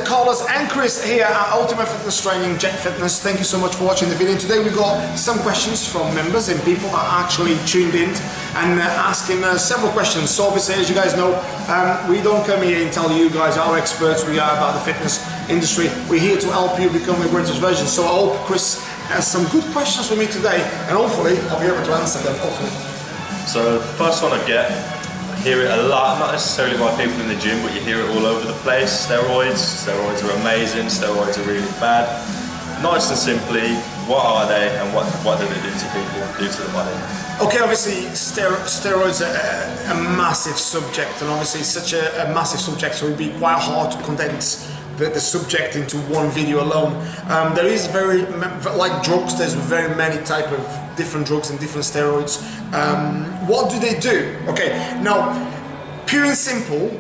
Carlos and Chris here at Ultimate Fitness Training, Jet Fitness. Thank you so much for watching the video. Today we got some questions from members and people that actually tuned in and asking several questions. So obviously, as you guys know, we don't come here and tell you guys how experts we are about the fitness industry. We're here to help you become the greatest version. So I hope Chris has some good questions for me today, and hopefully I'll be able to answer them, hopefully. So the first one I hear it a lot, not necessarily by people in the gym, but you hear it all over the place. Steroids are amazing, steroids are really bad. Nice and simply, what are they and what do they do to people, do to the body? Okay, obviously steroids are a massive subject, and obviously it's such a massive subject, so it would be quite hard to condense the subject into one video alone. There is like drugs, there's very many type of different drugs and different steroids. What do they do? Okay, now pure and simple,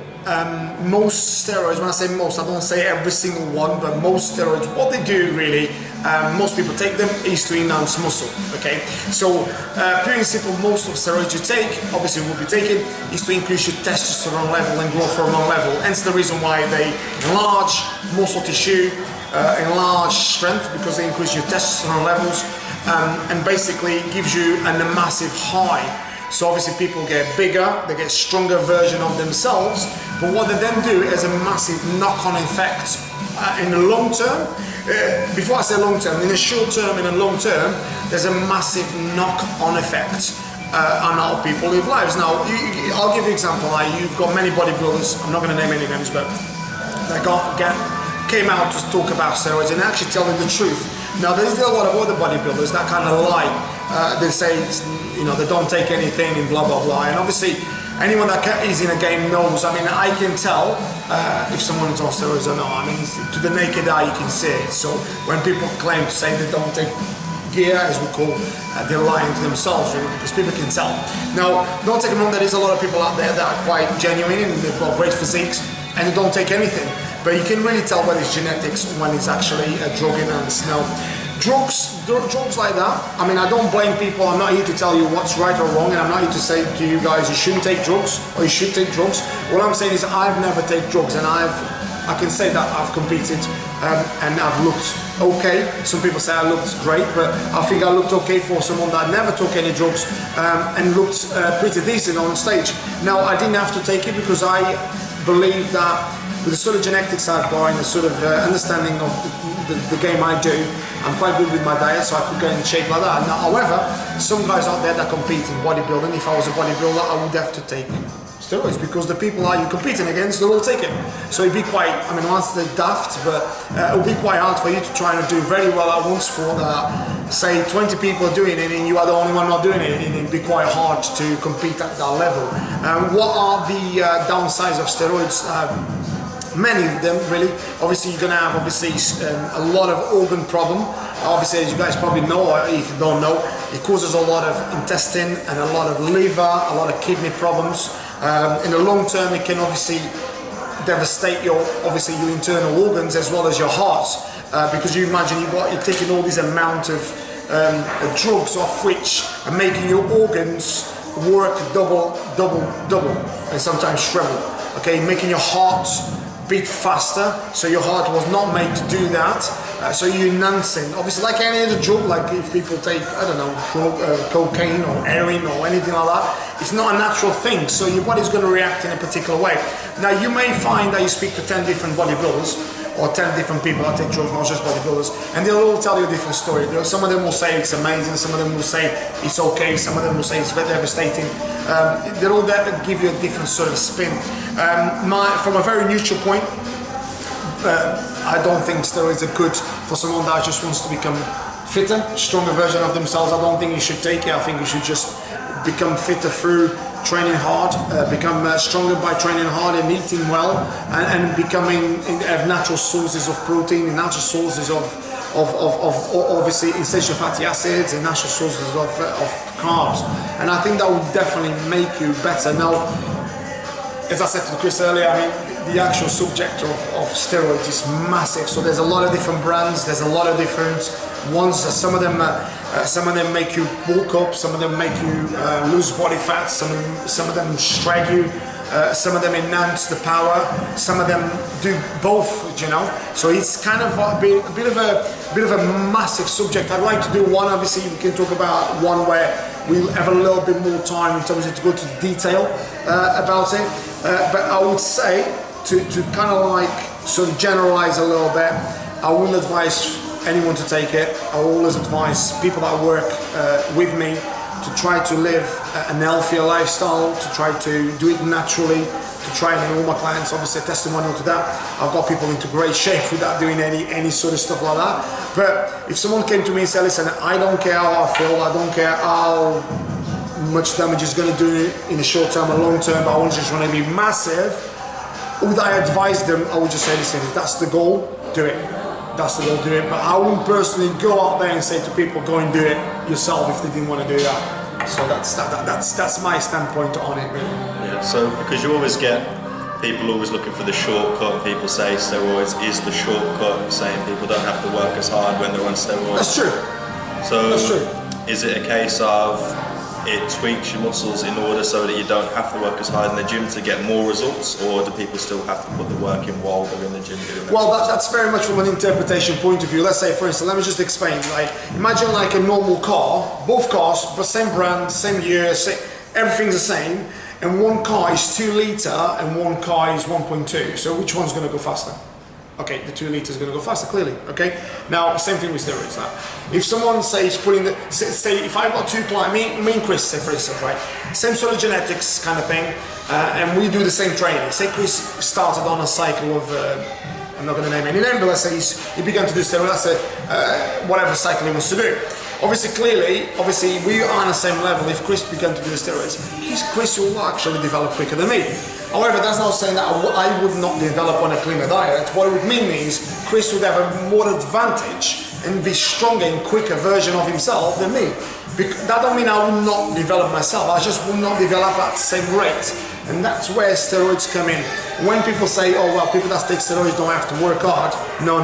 most steroids, when I say most, I don't say every single one, but most steroids, what they do really, most people take them, is to enhance muscle. Okay, so pure and simple, most of steroids you take, obviously will be taken, is to increase your testosterone level and growth hormone level. Hence the reason why they enlarge muscle tissue, enlarge strength, because they increase your testosterone levels, and basically gives you a massive high. So obviously people get bigger, they get stronger version of themselves, but what they then do is a massive knock-on effect in the long term. Before I say long term, in the short term and the long term, there's a massive knock-on effect on how people live lives. Now, I'll give you an example. You've got many bodybuilders, I'm not going to name any names, but they came out to talk about steroids and actually telling the truth. Now, there's a lot of other bodybuilders that kind of lie. They say, you know, they don't take anything and blah, blah, blah. And obviously, anyone that is in a game knows. I mean, I can tell if someone's on steroids or not. I mean, to the naked eye, you can see it. So when people claim to say they don't take gear, as we call, they're lying to themselves, really, because people can tell. Now, don't take me wrong, there is a lot of people out there that are quite genuine and they've got great physiques and they don't take anything. But you can really tell whether it's genetics or when it's actually a drug enhanced. Now, drugs like that, I mean, I don't blame people. I'm not here to tell you what's right or wrong, and I'm not here to say to you guys you shouldn't take drugs or you should take drugs. What I'm saying is I've never taken drugs, and I can say that I've competed and I've looked okay. Some people say I looked great, but I think I looked okay for someone that never took any drugs and looked pretty decent on stage. Now, I didn't have to take it because I believe that with the sort of genetics I've got and the sort of understanding of the game I do, I'm quite good with my diet, so I could get in shape like that. Now, however, some guys out there that compete in bodybuilding, if I was a bodybuilder, I would have to take steroids because the people that you're competing against, they'll all take it. So it'd be quite, I mean, once they're daft, but it would be quite hard for you to try and do very well at one sport that, say, 20 people are doing it and you are the only one not doing it, and it'd be quite hard to compete at that level. What are the downsides of steroids? Many of them, really. Obviously, you're going to have a lot of organ problem. Obviously, as you guys probably know, or if you don't know, it causes a lot of intestine and a lot of liver, a lot of kidney problems. In the long term, it can obviously devastate your internal organs as well as your heart, because you imagine you're taking all this amount of drugs, off which are making your organs work double, and sometimes treble. Okay, making your heart beat faster, so your heart was not made to do that, so you're enhancing. Obviously, like any other drug, like if people take, I don't know, cocaine or heroin or anything like that, it's not a natural thing, so your body's going to react in a particular way. Now, you may find that you speak to 10 different bodybuilders, or 10 different people that take drugs, not just bodybuilders, and they'll all tell you a different story. Some of them will say it's amazing, some of them will say it's okay, some of them will say it's very devastating. They'll all give you a different sort of spin. From a very neutral point, I don't think steroids are good for someone that just wants to become fitter, stronger version of themselves. I don't think you should take it. I think you should just become fitter through training hard, become stronger by training hard and eating well, and have natural sources of protein and natural sources of obviously essential fatty acids and natural sources of carbs. And I think that would definitely make you better. Now, as I said to Chris earlier, I mean, the actual subject of steroids is massive. So there's a lot of different brands, there's a lot of different ones. Some of them make you bulk up, some of them make you lose body fat, some of them shred you. some of them enhance the power, some of them do both, you know. So it's kind of a bit of a massive subject. I'd like to do one, obviously we can talk about one where we'll have a little bit more time in terms of to go to the detail about it. But I would say to kind of like sort of generalize a little bit, I wouldn't advise anyone to take it. I always advise people that work with me to try to live an healthier lifestyle, to try to do it naturally, to try, and all my clients obviously a testimonial to that. I've got people into great shape without doing any sort of stuff like that. But if someone came to me and said, listen, I don't care how I feel, I don't care how much damage it's going to do in the short term or long term, but I just want to be massive, would I advise them? I would just say, listen, if that's the goal, do it. That's the goal, do it. But I wouldn't personally go out there and say to people, go and do it yourself if they didn't want to do that. So that's my standpoint on it, really. Yeah. So because you always get people always looking for the shortcut, and people say steroids is the shortcut, saying people don't have to work as hard when they're on steroids. That's true. So that's true. Is it a case of it tweaks your muscles in order so that you don't have to work as hard in the gym to get more results, or do people still have to put the work in while they're in the gym doing that? Well, that's very much from an interpretation point of view. Let's say, for instance, let me just explain. Like, imagine like a normal car, both cars, but same brand, same year, everything's the same, and one car is 2 litre and one car is 1.2. So which one's going to go faster? Okay, the 2 litre is going to go faster, clearly. Okay. Now, same thing with steroids. Now, if someone says putting the say if I've got 2 clients, me and Chris, say for instance, right, same sort of genetics kind of thing, and we do the same training. Say Chris started on a cycle of I'm not going to name any name, but let's say he began to do steroids. Let's say whatever cycle he wants to do. Obviously, we are on the same level. If Chris began to do the steroids, Chris will actually develop quicker than me. However, that's not saying that I would not develop on a cleaner diet. What it would mean is Chris would have a more advantage and be stronger and quicker version of himself than me. That don't mean I will not develop myself. I just will not develop at the same rate. And that's where steroids come in. When people say, oh well, people that take steroids don't have to work hard. No.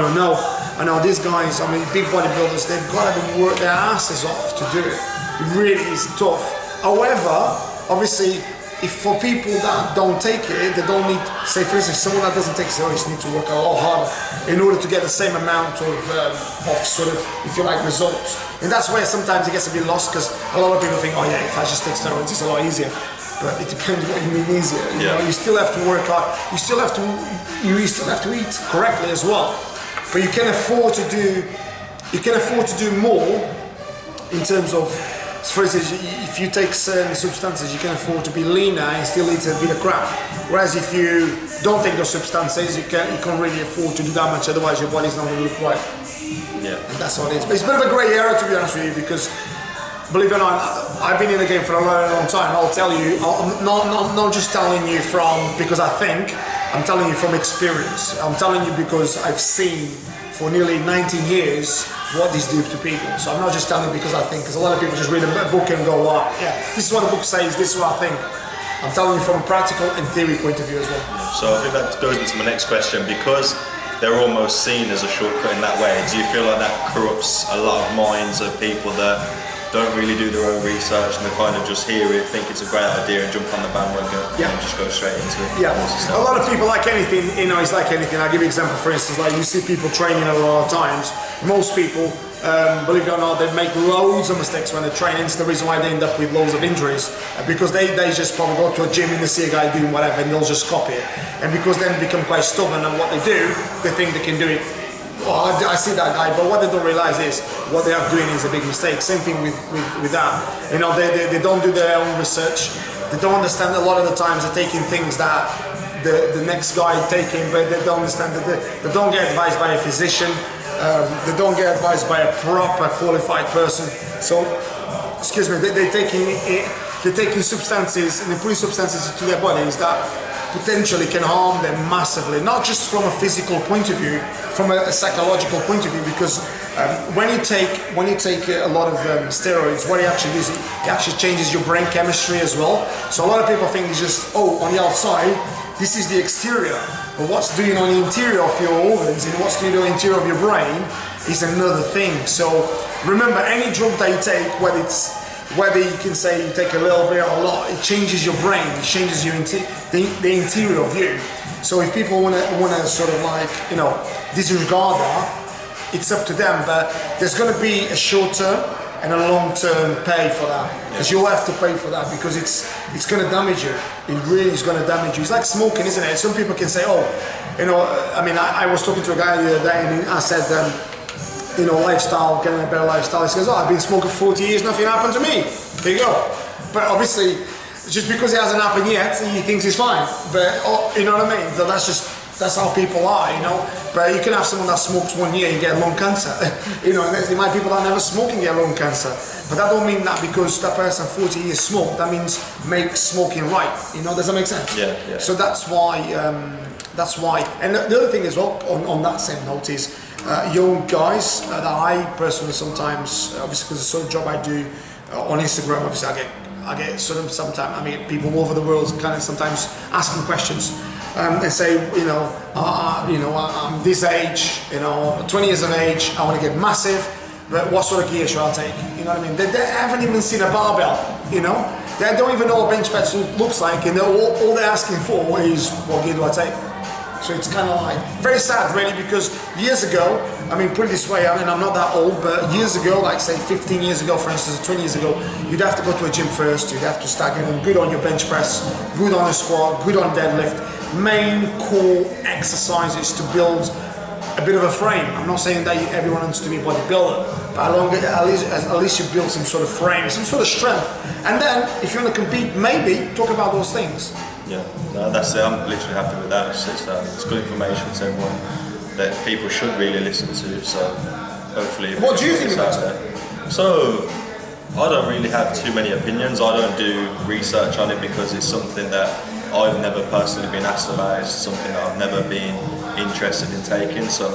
I know these guys, I mean big bodybuilders, they've got to work their asses off to do it. It really is tough. However, obviously, if for people that don't take it, they don't need, say for instance, someone that doesn't take steroids need to work a lot harder in order to get the same amount of sort of, if you like, results. And that's where sometimes it gets a bit lost, because a lot of people think, oh yeah, if I just take steroids, it's a lot easier. But it depends what you mean easier. You know, you still have to work hard. You still have to eat correctly as well. But you can afford to do more in terms of, for instance, if you take certain substances, you can afford to be leaner and still eat a bit of crap. Whereas if you don't take those substances, you can't really afford to do that much. Otherwise, your body's not going to look right. Yeah. And that's what it is. But it's a bit of a grey area, to be honest with you, because believe it or not, I've been in the game for a long, long time. I'll tell you, I'm not just telling you from because I think. I'm telling you from experience. I'm telling you because I've seen for nearly 19 years what these do to people. So I'm not just telling you because I think, because a lot of people just read a book and go, oh, yeah, this is what the book says, this is what I think. I'm telling you from a practical and theory point of view as well. So I think that goes into my next question, because they're almost seen as a shortcut in that way. Do you feel like that corrupts a lot of minds of people that don't really do their own research and they kind of just hear it, think it's a great idea and jump on the bandwagon and just go straight into it? Yeah, a lot of people, like anything, you know, it's like anything. I'll give you an example, for instance, like you see people training a lot of times. Most people, believe it or not, they make loads of mistakes when they're training. It's the reason why they end up with loads of injuries, because they just probably go to a gym and they see a guy doing whatever and they'll just copy it. And because then they become quite stubborn on what they do, they think they can do it. Oh, I see that guy, but what they don't realize is what they are doing is a big mistake. Same thing with that. You know, they don't do their own research. They don't understand a lot of the times they're taking things that the next guy taking, but they don't understand that they don't get advised by a physician. They don't get advised by a proper qualified person. So, excuse me, they're taking substances and they're putting substances into their bodies that potentially can harm them massively, not just from a physical point of view, from a psychological point of view, because when you take a lot of steroids, what it actually does, it actually changes your brain chemistry as well. So a lot of people think it's just, oh, on the outside, this is the exterior, but what's doing on the interior of your organs and what's doing on the interior of your brain is another thing. So remember, any drug that you take, whether it's whether you can say you take a little bit or a lot, it changes your brain, it changes your the interior of you. So if people want to sort of like, you know, disregard that, it's up to them. But there's going to be a short-term and a long-term pay for that, because you'll have to pay for that, because it's going to damage you. It really is going to damage you. It's like smoking, isn't it? Some people can say, oh, you know, I mean, I was talking to a guy the other day, and I said, you know, lifestyle, getting a better lifestyle. He says, oh, I've been smoking 40 years, nothing happened to me. There you go. But obviously, just because it hasn't happened yet, he thinks he's fine. But, you know what I mean? So that's how people are, you know. But you can have someone that smokes 1 year and get lung cancer. You know, and there might be people that never smoke and get lung cancer. But that don't mean that because that person 40 years smoked, that means make smoking right. You know, does that make sense? Yeah, yeah. So that's why. And the other thing as well, on that same note, is young guys that I personally sometimes, obviously because the sort of job I do on Instagram, obviously I get sort of sometimes, I mean, people all over the world kind of sometimes asking questions and say, you know, I'm this age, you know, 20 years of age, I want to get massive, but what sort of gear should I take? You know what I mean? They haven't even seen a barbell, you know? They don't even know what bench press looks like, and all they're asking for is, what gear do I take? So it's kind of like, very sad really, because years ago, I mean, put it this way, I mean, I'm not that old, but years ago, like say 15 years ago, for instance, 20 years ago, you'd have to go to a gym first, you'd have to start getting good on your bench press, good on a squat, good on deadlift, main core exercises to build a bit of a frame. I'm not saying that everyone wants to be a bodybuilder, but at least you build some sort of frame, some sort of strength. And then, if you want to compete, maybe talk about those things. Yeah, no, that's it. I'm literally happy with that. It's good information to everyone that people should really listen to. So hopefully, what do you think about it? So I don't really have too many opinions. I don't do research on it because it's something that I've never personally been asked about. It's something that I've never been interested in taking. So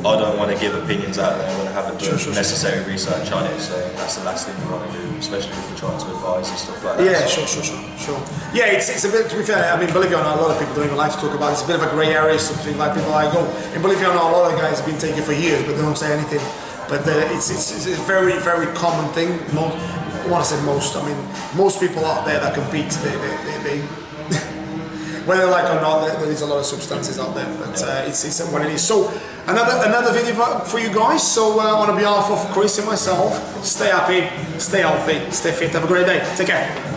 I don't want to give opinions out there when I haven't done necessary research on it. So that's the last thing we want to do, especially if we're trying to advise and stuff like that. Yeah, sure. Yeah, it's a bit, to be fair, I mean, believe it or not, a lot of people don't even like to talk about it. It's a bit of a grey area, something like people like, oh, and believe it or not, a lot of guys have been taking it for years, but they don't say anything. But it's a very, very common thing. I want to say most, I mean, most people out there that compete, they whether they like or not, there is a lot of substances out there, but it's what it is. So another video for you guys. So on behalf of Chris and myself, stay happy, stay healthy, stay fit. Have a great day. Take care.